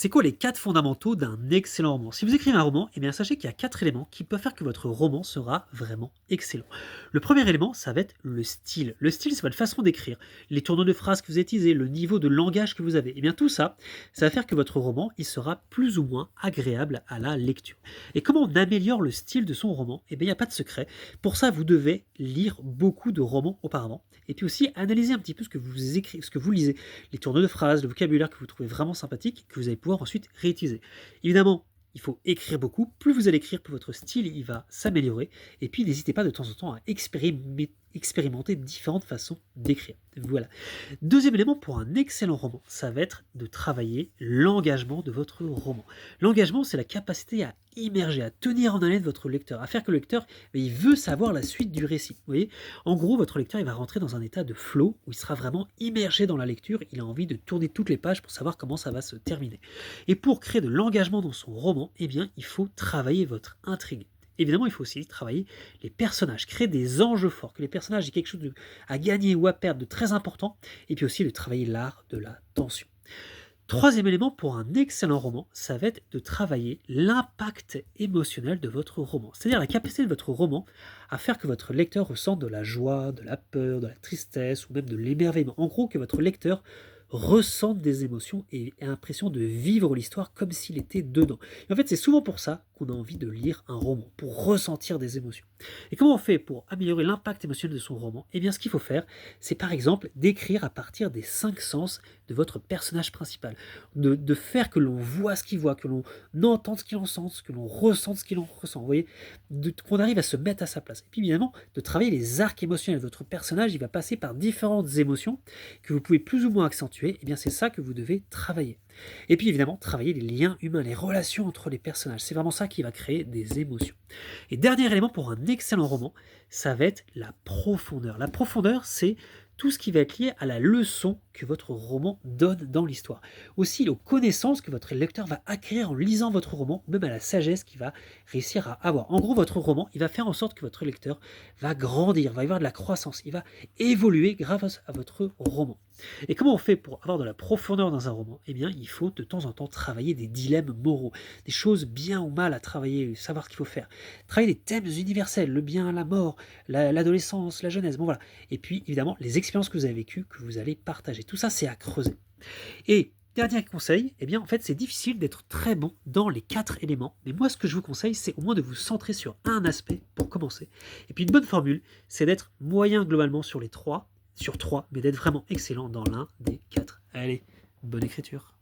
C'est quoi les 4 fondamentaux d'un excellent roman? Si vous écrivez un roman, eh bien sachez qu'il y a 4 éléments qui peuvent faire que votre roman sera vraiment excellent. Le premier élément, ça va être le style. Le style, c'est votre façon d'écrire, les tournures de phrases que vous utilisez, le niveau de langage que vous avez. Eh bien tout ça, ça va faire que votre roman, il sera plus ou moins agréable à la lecture. Et comment on améliore le style de son roman? Eh bien il n'y a pas de secret. Pour ça, vous devez lire beaucoup de romans auparavant. Et puis aussi analyser un petit peu ce que vous écrivez, ce que vous lisez, les tournures de phrases, le vocabulaire que vous trouvez vraiment sympathique, que vous allez pouvoir ensuite réutiliser. Évidemment, il faut écrire beaucoup. Plus vous allez écrire, plus votre style il va s'améliorer. Et puis, n'hésitez pas de temps en temps à expérimenter différentes façons d'écrire. Voilà. Deuxième élément pour un excellent roman, ça va être de travailler l'engagement de votre roman. L'engagement, c'est la capacité à immerger, à tenir en haleine votre lecteur, à faire que le lecteur, il veut savoir la suite du récit. Vous voyez, en gros, votre lecteur, il va rentrer dans un état de flow où il sera vraiment immergé dans la lecture. Il a envie de tourner toutes les pages pour savoir comment ça va se terminer. Et pour créer de l'engagement dans son roman, eh bien, il faut travailler votre intrigue. Évidemment, il faut aussi travailler les personnages, créer des enjeux forts, que les personnages aient quelque chose à gagner ou à perdre de très important, et puis aussi de travailler l'art de la tension. Troisième élément pour un excellent roman, ça va être de travailler l'impact émotionnel de votre roman. C'est-à-dire la capacité de votre roman à faire que votre lecteur ressente de la joie, de la peur, de la tristesse ou même de l'émerveillement. En gros, que votre lecteur ressente des émotions et ait l'impression de vivre l'histoire comme s'il était dedans. Et en fait, c'est souvent pour ça qu'on a envie de lire un roman, pour ressentir des émotions. Et comment on fait pour améliorer l'impact émotionnel de son roman? Eh bien, ce qu'il faut faire, c'est par exemple d'écrire à partir des 5 sens de votre personnage principal, de faire que l'on voit ce qu'il voit, que l'on entende ce qu'il entend, que l'on ressente ce qu'il en ressent. Vous voyez, qu'on arrive à se mettre à sa place. Et puis évidemment, de travailler les arcs émotionnels de votre personnage, il va passer par différentes émotions que vous pouvez plus ou moins accentuer. Eh bien, c'est ça que vous devez travailler. Et puis évidemment, travailler les liens humains, les relations entre les personnages. C'est vraiment ça qui va créer des émotions. Et dernier élément pour un excellent roman, ça va être la profondeur. La profondeur, c'est tout ce qui va être lié à la leçon que votre roman donne dans l'histoire. Aussi aux connaissances que votre lecteur va acquérir en lisant votre roman, ou même à la sagesse qu'il va réussir à avoir. En gros, votre roman, il va faire en sorte que votre lecteur va grandir, va y avoir de la croissance, il va évoluer grâce à votre roman. Et comment on fait pour avoir de la profondeur dans un roman? Eh bien, il faut de temps en temps travailler des dilemmes moraux, des choses bien ou mal à travailler, savoir ce qu'il faut faire. Travailler des thèmes universels, le bien, la mort, l'adolescence, la jeunesse, bon voilà. Et puis, évidemment, les expériences que vous avez vécues, que vous allez partager. Tout ça, c'est à creuser. Et dernier conseil, eh bien, en fait, c'est difficile d'être très bon dans les 4 éléments. Mais moi, ce que je vous conseille, c'est au moins de vous centrer sur un aspect pour commencer. Et puis, une bonne formule, c'est d'être moyen globalement sur les 3, mais d'être vraiment excellent dans l'un des 4. Allez, bonne écriture.